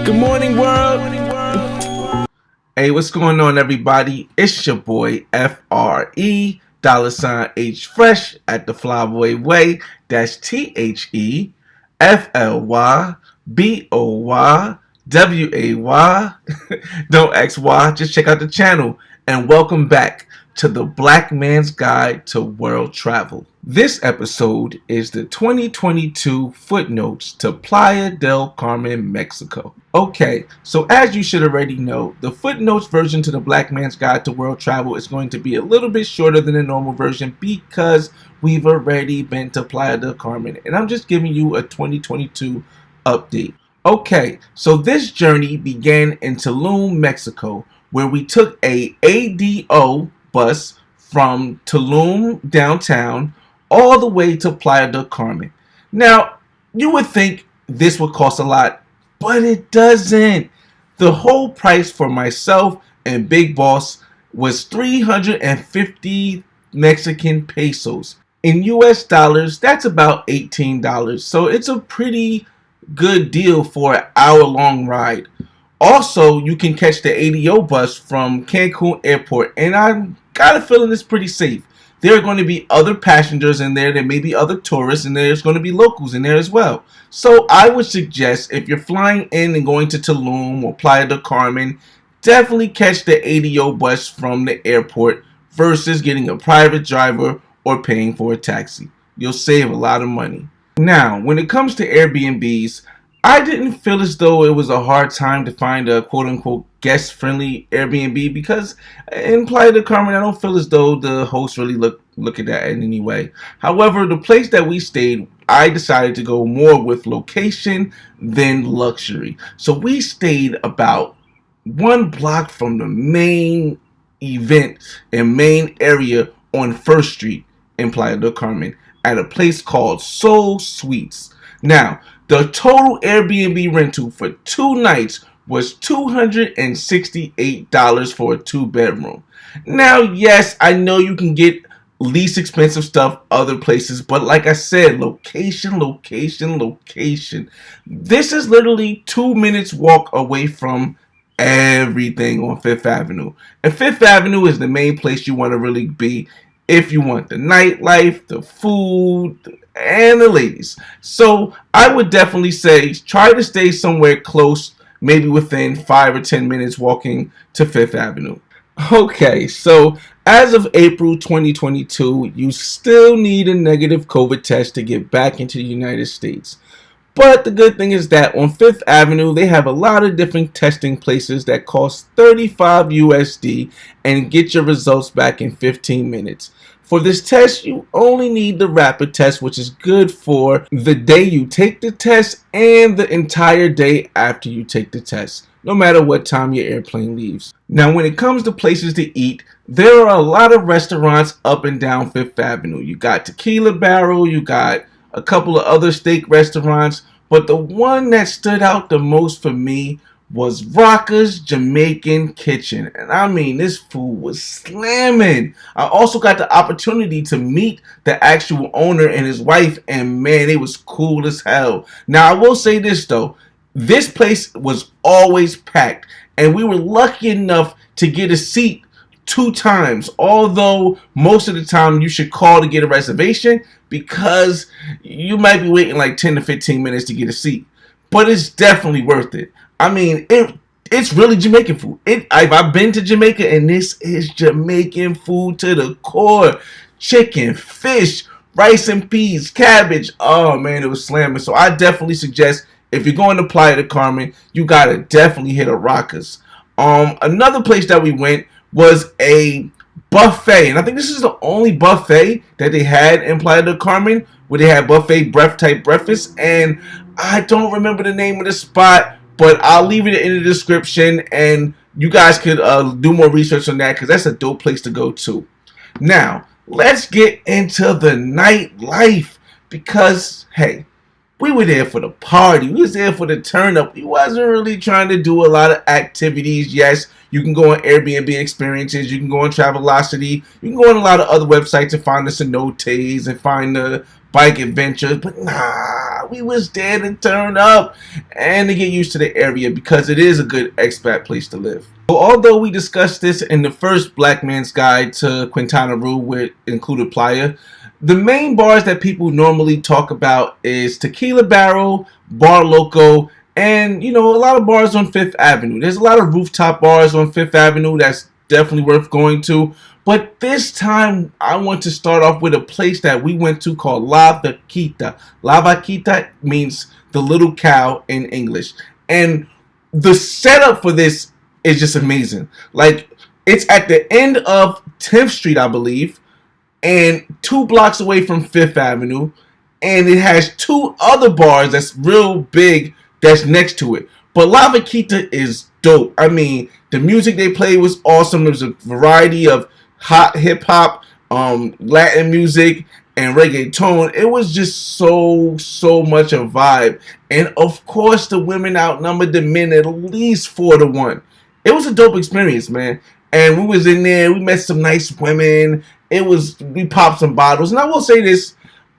Good morning, world. Hey, what's going on, everybody? It's your boy FRE $H Fresh at the Flyboy Way. That's THEFLYBOYWAY. Don't ask why, just check out the channel. And welcome back to the Black Man's Guide to World Travel. This episode is the 2022 footnotes to Playa del Carmen, Mexico. Okay, so as you should already know, the footnotes version to the Black Man's Guide to World Travel is going to be a little bit shorter than the normal version because we've already been to Playa del Carmen, and I'm just giving you a 2022 update. Okay, so this journey began in Tulum, Mexico, where we took a ADO bus from Tulum downtown all the way to Playa del Carmen. Now, you would think this would cost a lot, but it doesn't. The whole price for myself and Big Boss was 350 Mexican pesos. In US dollars, that's about $18. So it's a pretty good deal for an hour-long ride. Also, you can catch the ADO bus from Cancun Airport, and I got a feeling it's pretty safe. There are going to be other passengers in there, there may be other tourists, and there's going to be locals in there as well. So I would suggest if you're flying in and going to Tulum or Playa del Carmen, definitely catch the ADO bus from the airport versus getting a private driver or paying for a taxi. You'll save a lot of money. Now, when it comes to Airbnbs, I didn't feel as though it was a hard time to find a quote-unquote guest-friendly Airbnb because in Playa del Carmen, I don't feel as though the hosts really look at that in any way. However, the place that we stayed, I decided to go more with location than luxury. So we stayed about one block from the main event and main area on 1st Street in Playa del Carmen at a place called Soul Suites. Now, the total Airbnb rental for 2 nights was $268 for a 2-bedroom. Now, yes, I know you can get least expensive stuff other places, but like I said, location. This is literally 2 minutes walk away from everything on 5th Avenue. And 5th Avenue is the main place you want to really be if you want the nightlife, the food, and the ladies. So I would definitely say try to stay somewhere close, maybe within 5 or 10 minutes walking to 5th Avenue. Okay, so as of April 2022, you still need a negative COVID test to get back into the United States. But the good thing is that on 5th Avenue, they have a lot of different testing places that cost 35 USD and get your results back in 15 minutes. For this test, you only need the rapid test, which is good for the day you take the test and the entire day after you take the test, no matter what time your airplane leaves. Now, when it comes to places to eat, there are a lot of restaurants up and down 5th Avenue. You got Tequila Barrel, you got a couple of other steak restaurants, but the one that stood out the most for me was Rocca's Jamaican Kitchen. And I mean, this food was slamming. I also got the opportunity to meet the actual owner and his wife, and man, it was cool as hell. Now, I will say this though, this place was always packed, and we were lucky enough to get a seat 2 times, although most of the time you should call to get a reservation because you might be waiting like 10 to 15 minutes to get a seat. But it's definitely worth it. I mean, it's really Jamaican food. I've been to Jamaica, and this is Jamaican food to the core. Chicken, fish, rice and peas, cabbage. Oh man, it was slamming. So I definitely suggest if you're going to Playa del Carmen, you gotta definitely hit a Rocca's. Another place that we went was a buffet, and I think this is the only buffet that they had in Playa del Carmen where they had buffet type breakfast, and I don't remember the name of the spot, but I'll leave it in the description and you guys could do more research on that because that's a dope place to go to. Now, let's get into the nightlife because, hey, we were there for the party. We was there for the turn up. We wasn't really trying to do a lot of activities. Yes, you can go on Airbnb experiences. You can go on Travelocity. You can go on a lot of other websites and find the cenotes and find the bike adventures, but nah, we was there to turn up and to get used to the area because it is a good expat place to live. So although we discussed this in the first Black Man's Guide to Quintana Roo, where it included Playa, the main bars that people normally talk about is Tequila Barrel, Bar Loco, and a lot of bars on Fifth Avenue. There's a lot of rooftop bars on Fifth Avenue that's definitely worth going to. But this time, I want to start off with a place that we went to called La Vaquita. La Vaquita means the little cow in English. And the setup for this is just amazing. Like, it's at the end of 10th Street, I believe, and 2 blocks away from Fifth Avenue. And it has 2 other bars that's real big that's next to it. But La Vaquita is dope. I mean, the music they played was awesome. There was a variety of hot hip hop, Latin music, and reggaeton. It was just so much a vibe. And of course, the women outnumbered the men at least 4-1. It was a dope experience, man. And we was in there. We met some nice women. We popped some bottles. And I will say this: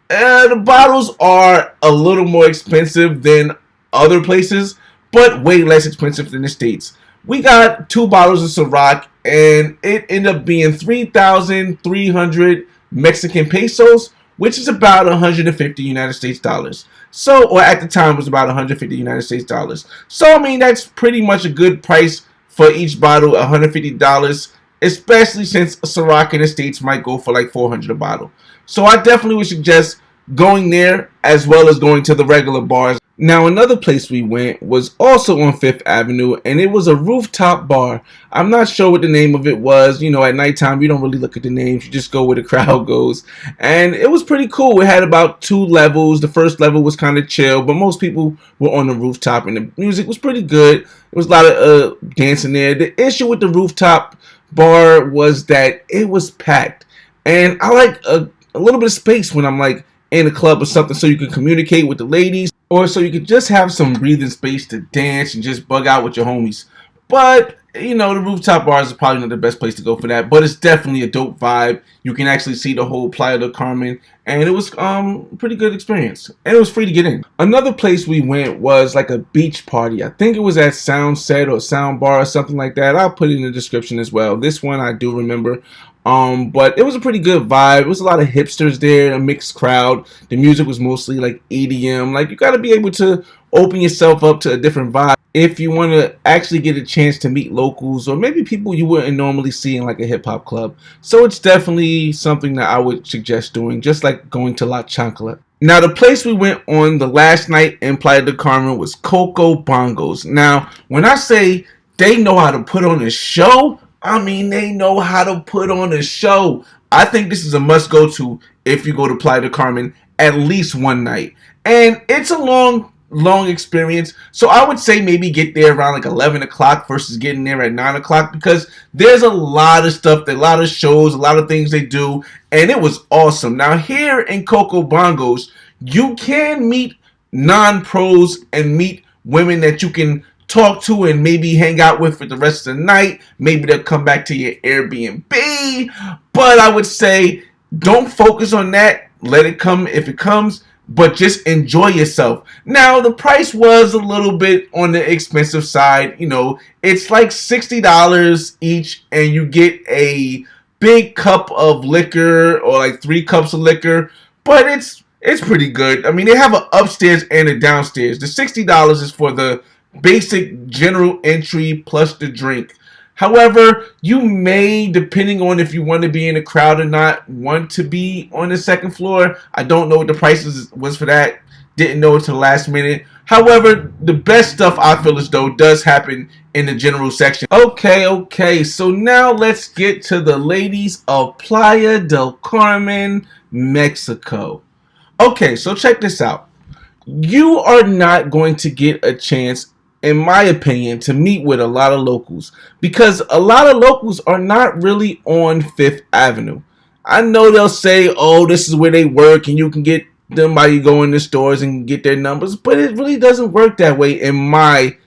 the bottles are a little more expensive than other places, but way less expensive than the States. We got 2 bottles of Ciroc, and it ended up being 3,300 Mexican pesos, which is about 150 United States dollars. So, or at the time, it was about 150 United States dollars. So, I mean, that's pretty much a good price for each bottle, $150, especially since Ciroc in the States might go for like $400 a bottle. So, I definitely would suggest going there as well as going to the regular bars. Now, another place we went was also on Fifth Avenue, and it was a rooftop bar. I'm not sure what the name of it was. At nighttime, you don't really look at the names. You just go where the crowd goes. And it was pretty cool. It had about 2 levels. The first level was kind of chill, but most people were on the rooftop, and the music was pretty good. There was a lot of dancing there. The issue with the rooftop bar was that it was packed. And I like a little bit of space when I'm like in a club or something, so you can communicate with the ladies, or so you could just have some breathing space to dance and just bug out with your homies. But the rooftop bars is probably not the best place to go for that, but it's definitely a dope vibe. You can actually see the whole Playa del Carmen, and it was a pretty good experience, and it was free to get in. Another place we went was like a beach party. I think it was at Sound Set or Sound Bar or something like that. I'll put it in the description as well. This one I do remember. But it was a pretty good vibe. It was a lot of hipsters there, a mixed crowd. The music was mostly like EDM. Like, you got to be able to open yourself up to a different vibe if you want to actually get a chance to meet locals or maybe people you wouldn't normally see in like a hip hop club. So it's definitely something that I would suggest doing, just like going to La Chancla. Now, the place we went on the last night in Playa del Carmen was Coco Bongos. Now, when I say they know how to put on a show, I mean, they know how to put on a show. I think this is a must-go-to if you go to Playa del Carmen at least one night. And it's a long experience. So I would say maybe get there around like 11 o'clock versus getting there at 9 o'clock, because there's a lot of stuff, a lot of shows, a lot of things they do. And it was awesome. Now, here in Coco Bongos, you can meet non-pros and meet women that you can talk to and maybe hang out with for the rest of the night. Maybe they'll come back to your Airbnb. But I would say don't focus on that. Let it come if it comes, but just enjoy yourself. Now, the price was a little bit on the expensive side. It's like $60 each, and you get a big cup of liquor or like 3 cups of liquor. But it's pretty good. I mean, they have an upstairs and a downstairs. The $60 is for the basic general entry plus the drink. However, you may, depending on if you want to be in a crowd or not, want to be on the second floor. I don't know what the price was for that. Didn't know until the last minute. However, the best stuff I feel as though does happen in the general section. Okay. So now let's get to the ladies of Playa del Carmen, Mexico. Okay, so check this out. You are not going to get a chance, in my opinion, to meet with a lot of locals, because a lot of locals are not really on Fifth Avenue. I know they'll say, oh, this is where they work and you can get them by you go in the stores and get their numbers, but it really doesn't work that way in my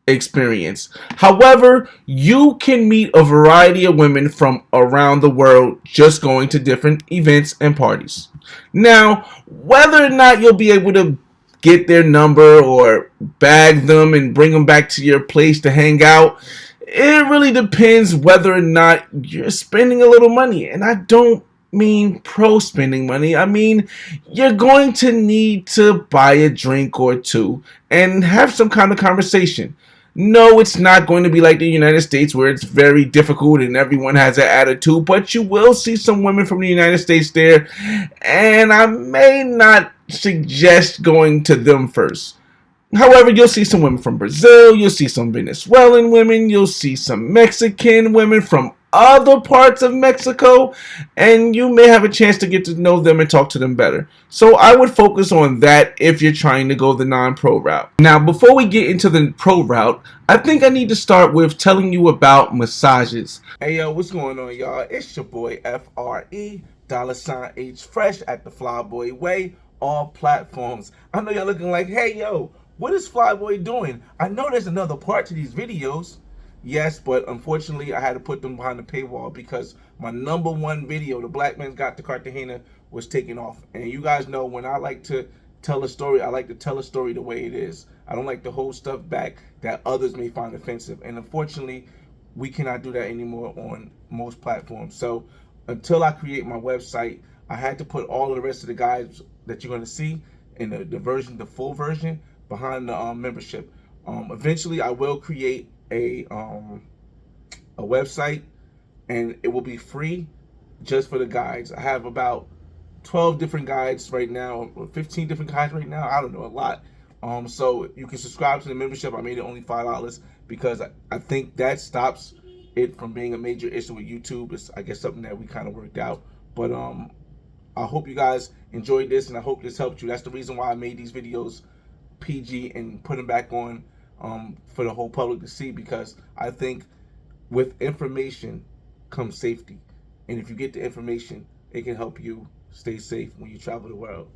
experience. However, you can meet a variety of women from around the world just going to different events and parties. Now, whether or not you'll be able to get their number or bag them and bring them back to your place to hang out, it really depends whether or not you're spending a little money. And I don't mean pro spending money. I mean, you're going to need to buy a drink or two and have some kind of conversation. No, it's not going to be like the United States where it's very difficult and everyone has an attitude, but you will see some women from the United States there, and I may not suggest going to them first. However, you'll see some women from Brazil, you'll see some Venezuelan women, you'll see some Mexican women from other parts of Mexico, and you may have a chance to get to know them and talk to them better. So I would focus on that if you're trying to go the non-pro route. Now, before we get into the pro route, I think I need to start with telling you about massages. Hey yo, what's going on, y'all? It's your boy FRE $H Fresh at the Flyboy Way, all platforms. I know y'all looking like, hey yo, what is Flyboy doing? I know there's another part to these videos. Yes, but unfortunately, I had to put them behind the paywall because my #1 video, The Black Man's Got to Cartagena, was taken off. And you guys know when I like to tell a story, I like to tell a story the way it is. I don't like to hold stuff back that others may find offensive. And unfortunately, we cannot do that anymore on most platforms. So until I create my website, I had to put all of the rest of the guides that you're going to see in the full version behind the membership. Eventually, I will create a website, and it will be free just for the guides. I have about 12 different guides right now, or 15 different guides right now. I don't know, a lot. So you can subscribe to the membership. I made it only $5 because I think that stops it from being a major issue with YouTube. It's, I guess, something that we kind of worked out. But I hope you guys enjoyed this, and I hope this helped you. That's the reason why I made these videos PG and put them back on for the whole public to see, because I think with information comes safety. And if you get the information, it can help you stay safe when you travel the world.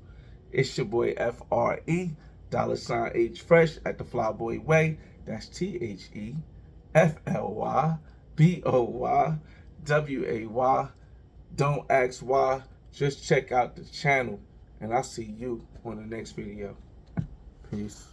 It's your boy FRE $H Fresh at the Flyboy Way. That's THEFLYBOYWAY. Don't ask why. Just check out the channel, and I'll see you on the next video. Peace.